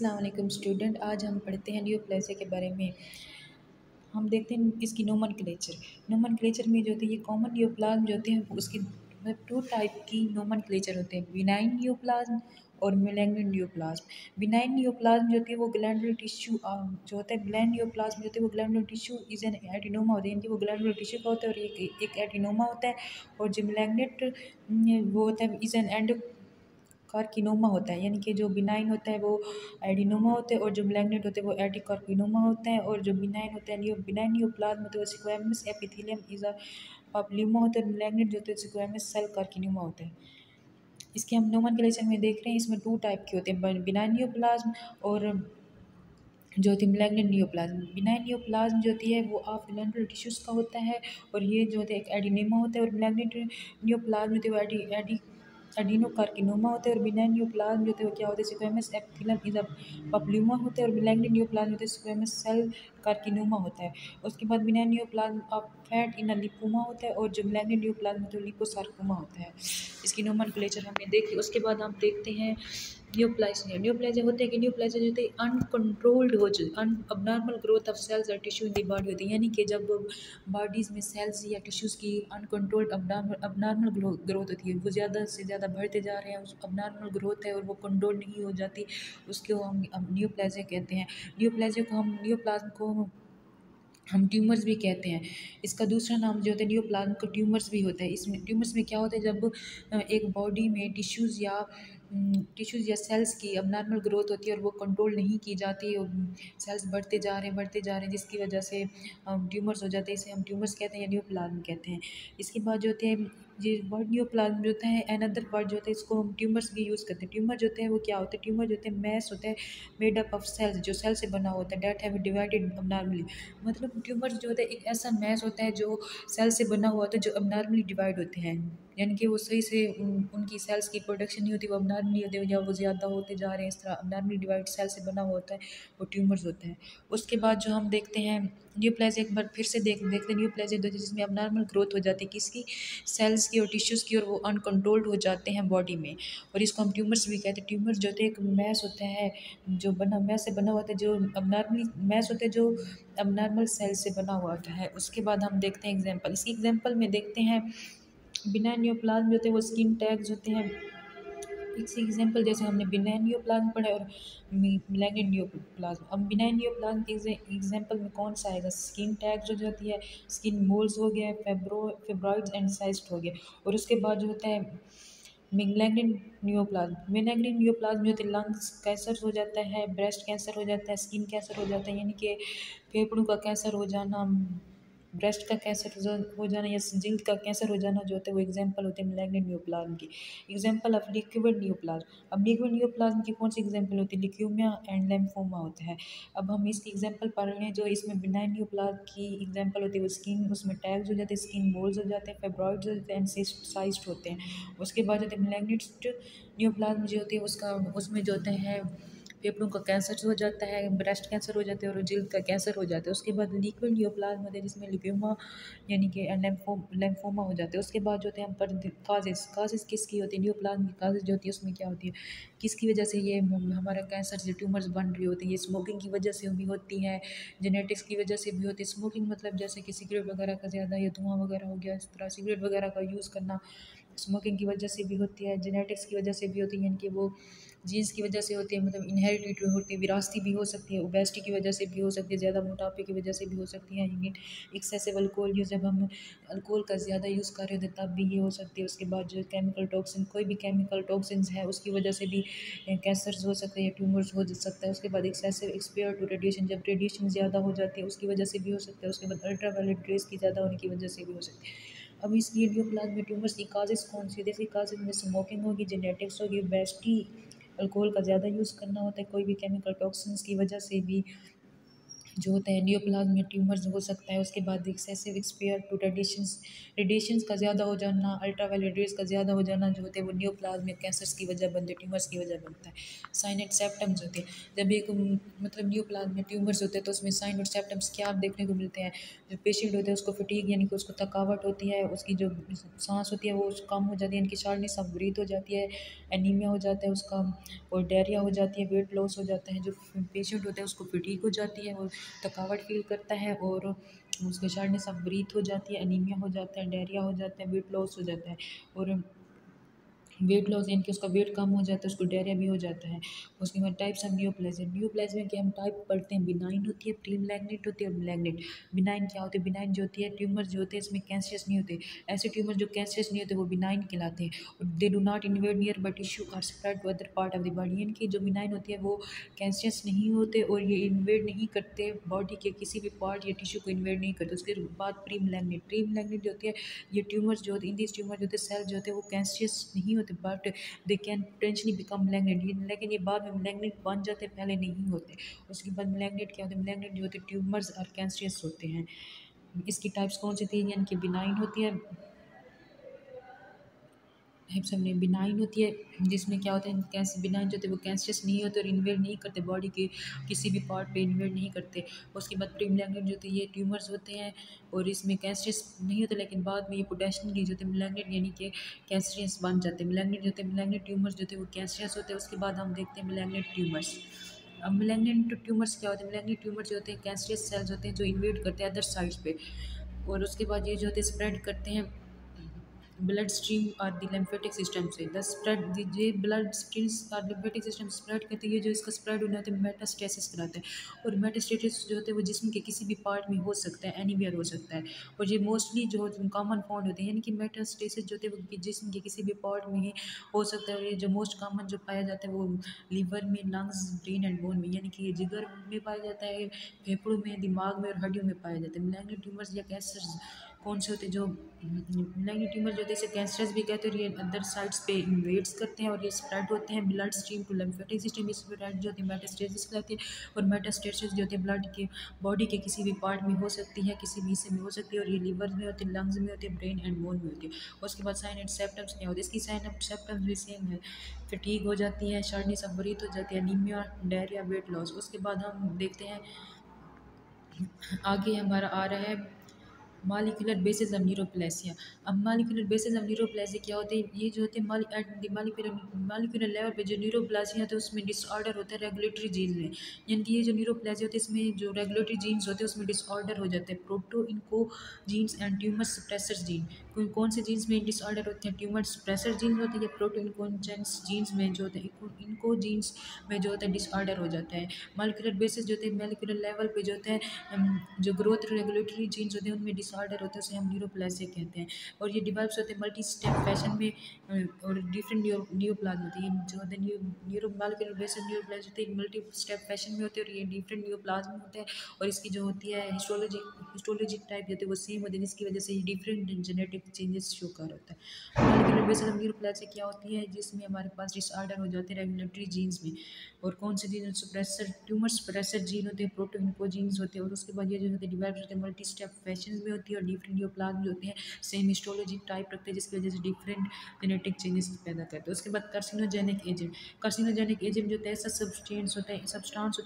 अस्सलाम वालेकुम स्टूडेंट। आज हम पढ़ते हैं नियोप्लाज़िया के बारे में। हम देखते हैं इसकी नोमेनक्लेचर में जो होती है ये कॉमन नियोप्लाज़्म जो होते हैं उसकी मतलब टू टाइप की नोमेनक्लेचर होते हैं, बिनाइन नियोप्लाज़्म और मैलिग्नेंट नियोप्लाज़्म। बिनाइन नियोप्लाज़्म जो होती है वो ग्लैंडुलर टिश्यू जो होता है, ग्लैंड नियोप्लाज़्म जो होती है वो glandular tissue is an adenoma होता है, यानी कि वो ग्लैंडुलर टिश्यू का होता है और एक एडिनोमा होता है। और जो मैलिग्नेंट वो होता है इज़ एन एंडो कार्किनोमा होता है, यानी कि जो बिनाइन होता है वो एडिनोमा होता है और जो मैलिग्नेंट होता है वो एडिकार्किनोमा होता है। और जो बिनाइन होता है बिनाइन नियोप्लाज़्म होता है वो स्क्वैमस एपिथेलियम इज़ अ पापुलिमा होता है और मैलिग्नेंट जो होता है स्क्वैमस सेल कार्किनोमा होता है। इसके हम नोमेनक्लेचर में देख रहे हैं, इसमें टू टाइप के होते हैं, बिनाइन नियोप्लाज़्म और जो होती है मैलिग्नेंट नियोप्लाज़्म। बिनाइन नियोप्लाज़्म जो होती है वो ऑफ ग्लैंडुलर टिश्यूज़ का होता है और ये जो होता है एक एडिनेमा होता है। और मैलिग्नेंट नियोप्लाज़्म जो होती है वो एडिनोकार्किनोमा होता है। और बिनाइन नियोप्लाज़्म जो होता है वो क्या होता है स्क्वैमस एपिथेलियम इज़ अ पापुलिमा होता है और मैलिग्नेंट नियोप्लाज़्म होता है स्क्वैमस सेल कार्किनोमा होता है। उसके बाद benign neoplasm of fat in a lipoma होता है और जो मैलिग्नेंट नियोप्लाज़्म होता है वो लिपोसार्कोमा होता है। इसकी नोमेनक्लेचर हमने देखी। उसके बाद हम देखते हैं न्यूप्लाज़िया होता है कि न्यूप्लाज़िया जो होती है अनकंट्रोल्ड हो जाए, अबनॉर्मल ग्रोथ ऑफ सेल्स और टिश्यू इन द बॉडी होती है, यानी कि जब बॉडीज़ में सेल्स या टिश्यूज़ की अनकंट्रोल्ड अबनॉर्मल ग्रोथ होती है, वो ज़्यादा से ज़्यादा बढ़ते जा रहे हैं, उस अबनॉर्मल ग्रोथ है और वो कंट्रोल नहीं हो जाती, उसको हम न्यूप्लाज़िया कहते हैं। न्यूप्लाज़िया को हम न्यूप्लाज़्म को हम ट्यूमर्स भी कहते हैं। इसका दूसरा नाम जो होता है नियोप्लाज़्म का ट्यूमर्स भी होता है। इसमें ट्यूमर्स में क्या होता है, जब एक बॉडी में टिश्यूज़ या सेल्स की अबनॉर्मल ग्रोथ होती है और वो कंट्रोल नहीं की जाती, सेल्स बढ़ते जा रहे हैं जिसकी वजह से ट्यूमर्स हो जाते हैं, इसे हम ट्यूमर्स कहते हैं या नियोप्लाज़्म कहते हैं। इसके बाद जो होते हैं ये वर्ड नियोप्लाज़्म जो होता है अनदर वर्ड जो होता है इसको हम ट्यूमर्स भी यूज़ करते हैं। ट्यूमर जो होते हैं वो क्या होते हैं, ट्यूमर जो होते हैं मैस होता है मेड अप ऑफ सेल्स, जो सेल से बना होता है, डेट हैव डिवाइडेड अबनॉर्मली। मतलब ट्यूमर जो होता है एक ऐसा मैस होता है जो सेल से बना हुआ होता है, जो अबनॉर्मली डिवाइड होते हैं, यानी कि वो सही से उनकी सेल्स की प्रोडक्शन नहीं होती, वो अबनॉर्मली होते हैं या वो ज़्यादा होते जा रहे हैं, इस तरह अबनॉर्मली डिवाइड सेल से बना हुआ होता है, वो ट्यूमर्स होते हैं। उसके बाद जो हम देखते हैं न्यूप्लाज़िया, एक बार फिर से देखते हैं न्यूप्लाज़िया जिसमें अबनॉर्मल ग्रोथ हो जाती है किसकी, सेल्स की और टिश्यूज़ की, और वो अनकंट्रोल्ड हो जाते हैं बॉडी में, और इसको हम ट्यूमर्स भी कहते हैं। ट्यूमर्स जो होते हैं एक मैस होता है जो मैस से बना हुआ होता है, जो अबनॉर्मली मैस होते हैं जो अबनॉर्मल सेल से बना हुआ होता है। उसके बाद हम देखते हैं एग्जांपल, इसकी एग्जांपल में देखते हैं बिना नियोप्लाज़्म जो होते हैं वो स्किन टैग्स होते हैं। इसकी एग्जांपल जैसे हमने बिनाइन नियोप्लाज़्म पढ़ा है और मैलिग्नेंट नियोप्लाज़्म। अब बिनाइन नियोप्लाज़्म के एग्जांपल में कौन सा आएगा, स्किन टैग्स जो होती है, स्किन मोल्स हो गया, फेब्रॉइड्स एंड साइस्ट हो गया। और उसके बाद जो होता है मैलिग्नेंट नियोप्लाज़्म जो होते हैं लंग्स कैंसर हो जाता है, ब्रेस्ट कैंसर हो जाता है, स्किन कैंसर हो जाता है, यानी कि फेफड़ों का कैंसर हो जाना, ब्रेस्ट का कैंसर हो जाना या जिल्द का कैंसर हो जाना जो होता है वो एग्जांपल होते हैं मैलिग्नेंट नियोप्लाज़्म की। Example of liquid neoplasm. अब लिक्विड नियोप्लाज़्म की कौन सी एग्जांपल होती है, ल्यूकेमिया एंड लिम्फोमा होता है। अब हम इसकी एग्जांपल पढ़ रहे हैं, जो इसमें बिनाइन नियोप्लाज़्म की एग्जांपल होती है वो स्किन, उसमें टैग्स हो जाते हैं, स्किन मोल्स हो जाते हैं, फेब्रॉइड्स हो जाते हैं एंड साइस्ट होते हैं। उसके बाद जो होते हैं मैलिग्नेंट नियोप्लाज़्म जो होती है उसमें जो होते हैं फेफड़ों का कैंसर हो जाता है, ब्रेस्ट कैंसर हो जाता है और जिल्द का कैंसर हो जाता है। उसके बाद लिक्विड नियोप्लाज़्म होता है जिसमें लिम्फोमा यानी कि लिम्फोमा हो जाता है। उसके बाद जो होते हैं हम पर काजेज़ किसकी होती है, नियोप्लाज़्म की काजेज़ जो होती है उसमें क्या होती है, किसकी वजह से ये हमारा कैंसर से ट्यूमर्स बन रही होती है, ये स्मोकिंग की वजह से भी होती है, जेनेटिक्स की वजह से भी होती है। स्मोकिंग मतलब जैसे कि सिगरेट वगैरह का ज़्यादा या धुआं वगैरह हो गया, इस तरह सिगरेट वगैरह का यूज़ करना स्मोकिंग की वजह से भी होती है, जेनेटिक्स की वजह से भी होती है, यानी कि वो जीन्स की वजह से होती है, मतलब इनहेरिटेड होती है, विरासती भी हो सकती है, ओबेसिटी की वजह से भी हो सकती है, ज़्यादा मोटापे की वजह से भी हो सकती है, यानी एक्सेसिव अल्कोहल यूज़, जब हम अल्कोहल का ज़्यादा यूज़ कर रहे होते हैं तब भी ये हो सकती है। उसके बाद जो केमिकल टॉक्सिन, कोई भी केमिकल टॉक्सिन्स है उसकी वजह से भी कैंसर हो सकते हैं या ट्यूमर्स हो सकता है। उसके बाद एक्सेसिव एक्सपोजर टू रेडिएशन, जब रेडिएशन ज़्यादा हो जाती है उसकी वजह से भी हो सकता है। उसके बाद अल्ट्रावायलेट रेज़ की ज़्यादा होने की वजह से भी हो सकती है। अब इस नियोप्लाज़्म में ट्यूमर्स की काजेज़ कौन सी है, जैसे काजेज़ में स्मोकिंग होगी, जेनेटिक्स होगी, ओबेसिटी, अल्कोहल का ज़्यादा यूज़ करना होता है, कोई भी केमिकल टॉक्सिन्स की वजह से भी जो होता है नियोप्लाज्म में ट्यूमर्स हो सकता है। उसके बाद एक्सेसिव एक्सपोजर टू रेडिएशंस का ज़्यादा हो जाना, अल्ट्रावायलेट रेज का ज़्यादा हो जाना जो होते हैं वो नियोप्लाज्म में कैंसर्स की वजह बनते हैं, ट्यूमर्स की वजह बनता है। साइन एंड सिम्टम्स होते हैं जब एक मतलब नियोप्लाज्म में ट्यूमर्स होते हैं तो उसमें साइन और सिम्टम्स क्या आप देखने को मिलते हैं। जो पेशेंट होते हैं उसको फटीग यानी कि उसको थकावट होती है, उसकी जो सांस होती है वो कम हो जाती है, इनकी शार्पनेस ऑफ ब्रीथ हो जाती है, एनीमिया हो जाता है उसका, और डायरिया हो जाती है, वेट लॉस हो जाता है। जो पेशेंट होता है उसको फटीग हो जाती है और थकावट फील करता है, और उसके शार्पनेस ऑफ ब्रीथ हो जाती है, एनीमिया हो जाता है, डायरिया हो जाता है, वेट लॉस हो जाता है। और वेट लॉस यानी कि उसका वेट कम हो जाता है, उसको डायरिया भी हो जाता है। उसके बाद टाइप्स ऑफ नियोप्लाज़्म, नियोप्लाज़्म के हम टाइप पढ़ते हैं, बिनाइन होती है, प्री मैलिग्नेंट होती है और मैलिग्नेंट। बिनाइन क्या होती है, बिनाइन जो होती है ट्यूमर जो होते हैं इसमें कैंसरस नहीं होते, ऐसे ट्यूमर जो कैंसरस नहीं होते वो बिनाइन कहलाते हैं, और they do not invade near but tissue or spread to other part of the body, यानी कि जो बिनाइन होती है वो कैंसरस नहीं होते और ये इन्वेड नहीं करते बॉडी के किसी भी पार्ट या टिश्यू को इन्वेड नहीं करते। उसके बाद प्री मैलिग्नेंट, प्री मैलिग्नेंट जो होती है ये ट्यूमर्स जो होते हैं, इन दिस ट्यूमर जो होते हैं सेल जो होते हैं वो कैंसरस नहीं होते but they can potentially become malignant, लेकिन ये बाद में मैलिग्नेंट बन जाते हैं, पहले नहीं होते। उसके बाद मैलिग्नेंट क्या होते हैं, मैलिग्नेंट जो होते हैं ट्यूमर्स और कैंसरस होते हैं। इसकी टाइप्स कौन सी थी, यानी कि बिनाइन होती है, टाइप्स हमने बिनाइन होती है जिसमें क्या होता है कैंसर, बिनाइन जो होते हैं वो कैंसरस नहीं होते और इन्वेड नहीं करते बॉडी के किसी भी पार्ट पे इन्वेड नहीं करते। उसके बाद प्री मैलिग्नेंट जो होते हैं ये ट्यूमर्स होते हैं और इसमें कैंसरस नहीं होते, लेकिन बाद में ये पोटेंशियली जो होते हैं मैलिग्नेंट यानी कि कैंसरस बन जाते हैं। मैलिग्नेंट जो होते हैं मैलिग्नेंट ट्यूमर्स जो होते हैं वो कैंसरस होते हैं। उसके बाद हम देखते हैं मैलिग्नेंट ट्यूमर्स। अब मैलिग्नेंट ट्यूमर्स क्या होते हैं, मैलिग्नेंट ट्यूमर्स जो होते हैं कैंसरस सेल्स होते हैं जो इन्वेड करते हैं अदर साइड्स पे, और उसके बाद ये जो होते हैं स्प्रेड करते हैं ब्लड स्ट्रीम और द लिम्फेटिक सिस्टम से, द स्प्रेड ये ब्लड स्ट्रीम्स और लिम्फेटिक सिस्टम स्प्रेड करते हैं। ये जो इसका स्प्रेड होना होता है मेटास्टेसिस कराते हैं, और मेटास्टेसिस जो होते हैं वो जिस्म के किसी भी पार्ट में हो सकता है, एनीवेयर हो सकता है, और ये मोस्टली जो कॉमन फाउंड होते हैं, यानी कि मेटास्टेसिस जो होते हैं वो जिस्म के किसी भी पार्ट में ही हो सकता है। और ये जो मोस्ट कॉमन जो पाया जाता है वो लीवर में, लंग्स, ब्रेन एंड बोन में, यानी कि ये जिगर में पाया जाता है, फेफड़ों में, दिमाग में और हड्डियों में पाया जाता है। मैलिग्नेंट ट्यूमर्स या कैंसर कौन से होते हैं, जो मैलिग्नेंट ट्यूमर जो होते हैं इसे कैंसरस भी कहते हैं, और ये अदर साइड्स पे इन्वेड्स करते हैं और ये स्प्रेड होते हैं blood stream to lymphatic system, इस स्प्रेड जो होती है मेटास्टेसिस कहलाती है। और मेटास्टेसिस जो होती है ब्लड के बॉडी के किसी भी पार्ट में हो सकती है, किसी भी हिस्से में हो सकती है, और ये लीवर में होती है, लंग्स में होती है, ब्रेन एंड बोन में होती है। उसके बाद साइन एंड सिम्टम्स क्या होते हैं, इसकी साइन एंड सिम्टम्स भी सेम है, फटीग हो जाती है, शार्पनेस ऑफ ब्रीथ हो जाती है, एनीमिया, डायरिया, वेट लॉस। उसके बाद हम देखते हैं आगे हमारा आ रहा है मॉलिक्यूलर बेसिस ऑफ न्यूरोप्लेसिया। अब मॉलिक्यूलर बेसिस ऑफ न्यूरोप्लेसिया क्या होते हैं, ये जो होते हैं मॉलिक्यूलर लेवल पे जो न्यूरोप्लेसिया होता है उसमें डिसऑर्डर होता है रेगुलेटरी जीन में, यानी कि ये जो न्यूरोप्लेसिया होती है इसमें जो रेगुलेटरी जीन्स होते हैं उसमें डिसऑर्डर हो जाते हैं। Proto oncogenes and tumour suppressor gene, कौन से जीन्स में डिसऑर्डर होते हैं, ट्यूमर सप्रेसर जीन्स होते हैं या प्रोटो इनकोजेंस जीन्स में जो होते हैं, इनको जीन्स में जो होता है डिसऑर्डर हो जाता है। मॉलिक्यूलर बेसिस जो होते हैं मॉलिक्यूलर लेवल पे जो होते हैं जो ग्रोथ रेगुलेटरी जीन्स होते हैं उनमें डिसऑर्डर होता है, उसे हम न्यूरोप्लेसिया कहते हैं। और ये डिवेल्प्स होते हैं मल्टी स्टेप फैशन में, और डिफरेंट न्यूरोप्लाज्म होते हैं जो होते हैं न्यूरो मॉलिक्यूलर बेसिस न्यूरोप्लाज्म होते हैं मल्टी स्टेप फैशन में होते हैं, और ये डिफरेंट न्यूरोप्लाज्म होते हैं। और इसकी जो होती है हिस्टोलॉजिक टाइप होती है वो सेम होती है, जिसकी वजह से ये डिफरेंट जेनेटिक चेंजेस शो कर होता है। मॉलिक्यूलर बेसिस न्यूरोप्लेसिया क्या होती है, जिसमें हमारे पास डिसऑर्डर हो जाते हैं रेगुलेटरी जीन्स में, और कौन से gene suppressor tumour suppressor gene होते हैं, प्रोटो जीन्स होते हैं। और उसके बाद ये जो होते हैं डिवाइड होते हैं मल्टी स्टेप फैशन में होती है, और डिफरेंट न्यूरोप्लाज्म जो होते हैं सेम हिस्टोलॉजिक टाइप रखते हैं, जिसकी वजह से डिफरेंट जेनेटिक चेंजेस पैदा करते हैं। उसके बाद कार्सिनोजेनिक एजेंट, कार्सिनोजेनिक एजेंट जो होता है ऐसा सब्सटेंस होते हैं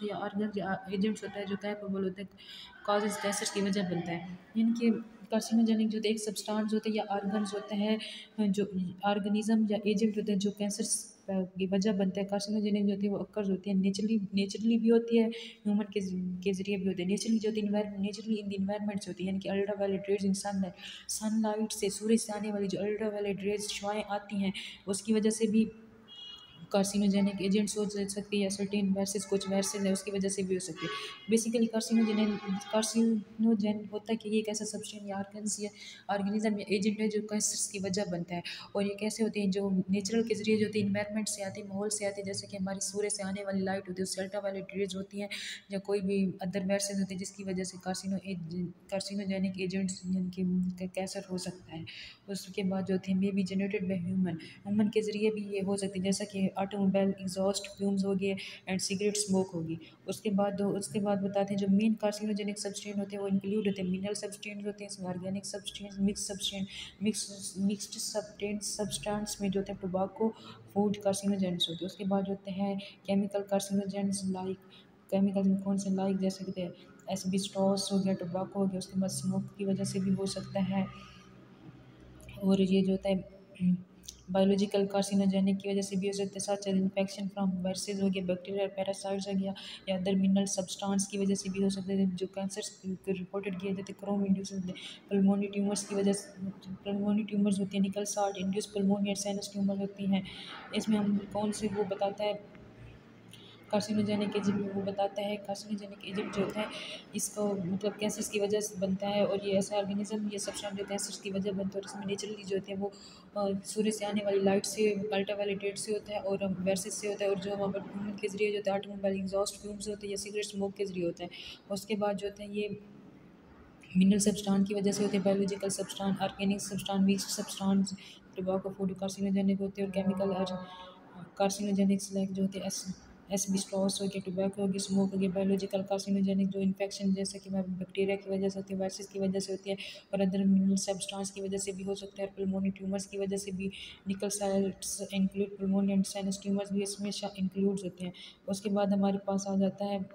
या ऑर्गन एजेंट्स होता है जो कैपेबल होता है कॉजेज कैंसर की वजह बनता है, यानी कि कार्सिनोजेनिक जो एक सब्सटेंस होते हैं या ऑर्गन्स होते हैं जो ऑर्गेनिज्म या एजेंट होते हैं जो कैंसर की वजह बनता है। कार्सिनोजेनिक जो होती है वो अक्कर्स होती है नेचुरली भी होती है, ह्यूमन के जरिए भी होती है। नेचुरली जो होती है नेचुरली इन द इन्वायरमेंट से होती है, यानी कि ultraviolet rays in sunlight से, सूरज से आने वाली जो अल्ट्रा वायलेट रेज शुआएँ आती हैं उसकी वजह से भी कार्सिनोजेनिक एजेंट्स हो सकती है, या सर्टेन वर्सेस कुछ वर्सेस है उसकी वजह से भी हो सकती है। बेसिकली कार्सिनोजेन होता है कि ये एक ऐसा सब्सटेंस या ऑर्गन्स या ऑर्गेनिज्म या एजेंट है जो कैंसर की वजह बनता है। और ये कैसे होते हैं, जो नेचुरल के जरिए जो होती है इन्वायरमेंट से आती है, माहौल से आती है, जैसे कि हमारी सूर्य से आने वाली लाइट होती है उससे अल्ट्रा वायलेट रेज होती हैं, या कोई भी अदर वर्सेस होते हैं जिसकी वजह से कार्सिनोजेनिक एजेंट्स यानी कि कैंसर हो सकता है। उसके बाद जो होती है may be generated by human के ज़रिए भी ये हो सकती है, जैसा कि ऑटोमोबाइल एग्जॉस्ट फ्यूम्स हो गए एंड सिगरेट स्मोक होगी। उसके बाद बताते हैं जो मेन कार्सिनोजेनिक सब्सटेंस होते हैं वो इंक्लूड होते हैं मिनरल सब्सटेंस होते हैं, इसमें ऑर्गेनिक सब्सटेंस, मिक्स्ड सब्सटेंस में जो होते हैं टोबाको फूड कार्सिनोजेंस होते हैं। उसके बाद जो होते हैं केमिकल कार्सिनोजेंस लाइक केमिकल में कौन से लाइक जैसे कहते हैं एस्बेस्टोस हो गया, टोबाको हो गया। उसके बाद स्मोक की वजह से भी हो सकता है। और ये जो होता है बायोलॉजिकल कार्सिनोजेनिक की वजह से भी हो सकता है, सच इन्फेक्शन फ्रॉम वायरसेस हो गया, बैक्टीरिया और पैरासाइट्स हो गया, या अदर मिनरल सब्सटेंस की वजह से भी हो सकता है। जो कैंसर को रिपोर्टेड किए जाते हैं क्रोम इंड्यूस पल्मोनी ट्यूमर्स की वजह से, पल्मोनी ट्यूमर्स होती है, निकल साल्ट इंड्यूस पल्मोनी और साइनस ट्यूमर होती हैं। इसमें हम कौन से वो बताता है कार्सिनोजेनिक एजेंट में वो बताता है कार्सिनोजेनिक एजेंट जो होता है इसको मतलब कैंसर की वजह से बनता है, और ये ऐसा ऑर्गेनिज्म ये सब्सटेंस जो कैंसर की वजह बनता है, और इसमें नेचुरली जो होते हैं वो सूर्य से आने वाली लाइट से, अल्ट्रावायलेट रेड से होता है और वर्सेस से होता है, और जो वहाँ पर ह्यूमन के जरिए जो होता है ऑटोमोबाइल एग्जॉस्ट फ्यूम्स होते हैं या सिगरेट स्मोक के जरिए होता है। उसके बाद जो होता है ये मिनरल सब्सटेंस की वजह से होते हैं, biological substance, organic substance, mixed substance, tobacco food carcinogenic होते हैं, और केमिकल कार्सिनोजेनिक्स लाइक जो होते हैं एस्बेस्टोस हो गया, टोबैको हो गया, स्मोक हो गया। बायोलॉजिकल कार्सिनोजेनिक जो इन्फेक्शन जैसे कि बैक्टीरिया की वजह से होती है, वायरसेस की वजह से होती है, और अदर मिनरल सब्सटेंस की वजह से भी हो सकता है, और पल्मोनी ट्यूमर्स की वजह से भी। निकल sites include pulmonary and sinus tumours भी इसमें इंक्लूड होते हैं। उसके बाद हमारे पास आ जाता है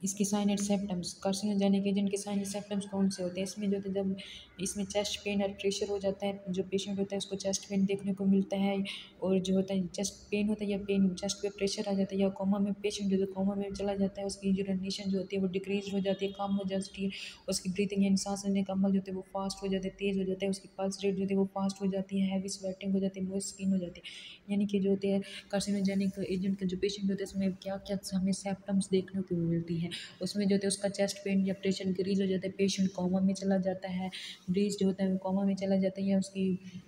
इसके sign and symptoms. Carcinogenic agent के साइन एंड सिम्टम्स कौन से होते हैं? इसमें जो होते हैं जब इसमें चेस्ट पेन और प्रेशर हो जाता है, जो पेशेंट होता है उसको चेस्ट पेन देखने को मिलता है, और जो होता है चेस्ट पेन होता है या पेन चेस्ट पे प्रेशर आ जाता है, या कोमा में पेशेंट जो कोमा में चला जाता है, उसकी यूरिनेशन जो होती है वो डिक्रीज हो जाती है, कम हो जाती है, उसकी ब्रीथिंग यानी सांस लेने का अमल जो होता है वो फास्ट हो जाता है, तेज़ हो जाता है, उसकी पल्स रेट जो होती है वो फास्ट हो जाती है, हैवी स्वेटिंग हो जाती है, मॉइस्ट स्किन हो जाती है। यानी कि जो होते हैं कार्सिनोजेनिक एजेंट का जो पेशेंट होता है उसमें क्या क्या हमें सिम्टम्स देखने को मिलती है। उसमें जो होता है उसका चेस्ट पेन या प्रेशर इंक्रीज हो जाता है, पेशेंट कोमा में चला जाता है, ब्रीज जो होता है वो कोमा में चला जाता है, या उसकी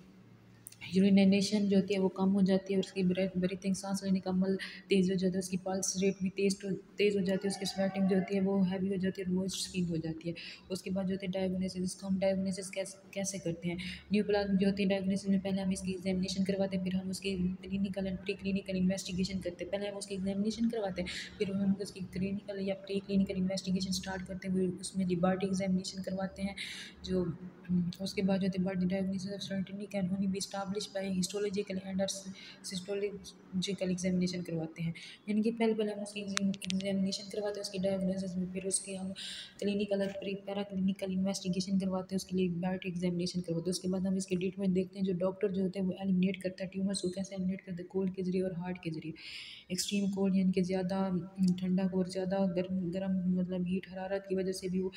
यूरिनेशन जो होती है वो कम हो जाती है, और उसकी ब्रीथिंग सांस लेने का अमल तेज़ हो जाता है, उसकी पल्स रेट भी तेज़ हो जाती है, उसकी स्वेटिंग जो होती है वो हैवी हो जाती है और मॉइस्ट स्किन हो जाती है। उसके बाद जो होती है डायग्नोसिस, इसको हम डायग्नोसिस कैसे करते हैं? न्यूप्लाज्म जो होती है डायग्नोसिस में पहले हम इसकी एग्जामिनेशन करवाते हैं, फिर हम उसकी clinical and pre clinical investigation करते हैं। पहले हम उसकी एग्जामिनेशन करवाते हैं, फिर हम उसकी क्लिनिकल या प्री क्लिनिकल इन्वेस्टिगेशन स्टार्ट करते हैं, फिर उसमें लिबार्टी एग्जामिनेशन करवाते हैं। जो उसके बाद जो होती है body diagnosis of certainty can only be established by histological and cytological examination करवाते हैं। यानी कि पहले हम उसकी एग्जामिनेशन करवाते हैं उसकी डायग्नोसिस में, फिर उसके हम क्लिनिकल और पैरा क्लिनिकल इन्वेस्टिगेशन करवाते हैं, उसके लिए बायोटिक एग्जामिनेशन करवाते हैं। उसके बाद हम इसके ट्रीटमेंट देखते हैं। जो डॉक्टर जो होते हैं वो एलिमिनेट करता है ट्यूमर्स को, कैसे एलिमिनेट करते हैं? कोल्ड के जरिए और हार्ट के जरिए। एक्सट्रीम कोल्ड यानी कि ज़्यादा ठंडा और ज़्यादा गर्म गर्म मतलब हीट हरारत की वजह से भी वो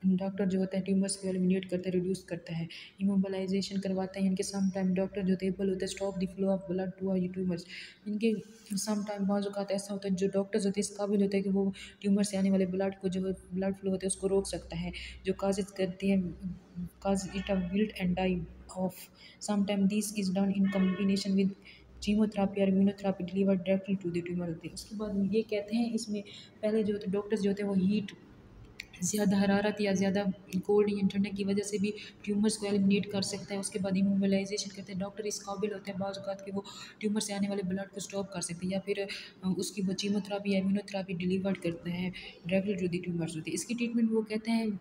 डॉक्टर जो होता है ट्यूमर्स को एलिमिनेट करता है, रिड्यूस करता है। इमोबलाइजेशन करवाता है, यानी कि सम टाइम डॉक्टर जो एबल होते हैं stop the flow of blood to tumours. इनके सम टाइम बाज़ औक़ात ऐसा होता है जो डॉक्टर्स होते हैं इस काबिल होते हैं कि वो ट्यूमर से आने वाले ब्लड को जो ब्लड फ्लो होता है उसको रोक सकता है, जो काजेज करती है cause it a wilt and die off. Some time this is done in combination with chemotherapy or immunotherapy delivered directly to the tumour होती है। उसके बाद ये कहते हैं इसमें पहले जो होते डॉक्टर्स जो होते हैं वो हीट ज़्यादा हरारत या ज़्यादा कोल्ड या ठंडक की वजह से भी ट्यूमर्स को एलिमिनेट कर सकते हैं। उसके बाद इमोबिलाइजेशन करते हैं, डॉक्टर इस काबिल होते हैं बाज़ औक़ात कि वो ट्यूमर से आने वाले ब्लड को स्टॉप कर सकते हैं, या फिर उसकी वो कीमोथेरेपी या इम्यूनोथेरेपी डिलीवर्ड करते हैं डायरेक्टली टू द ट्यूमर्स होती है। इसकी ट्रीटमेंट वो कहते हैं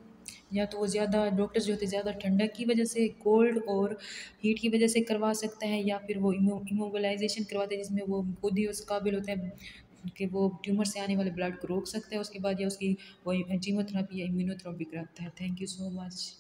या तो वो ज़्यादा डॉक्टर्स जो होते हैं ज़्यादा ठंडक की वजह से, कोल्ड और हीट की वजह से करवा सकते हैं, या फिर वो इमोबिलाइजेशन करवाते हैं जिसमें वो खुद ही उस काबिल होते हैं कि वो ट्यूमर से आने वाले ब्लड को रोक सकते हैं। उसके बाद या उसकी वो कीमोथेरेपी या इम्यूनोथेरेपी कराता है। Thank you so much.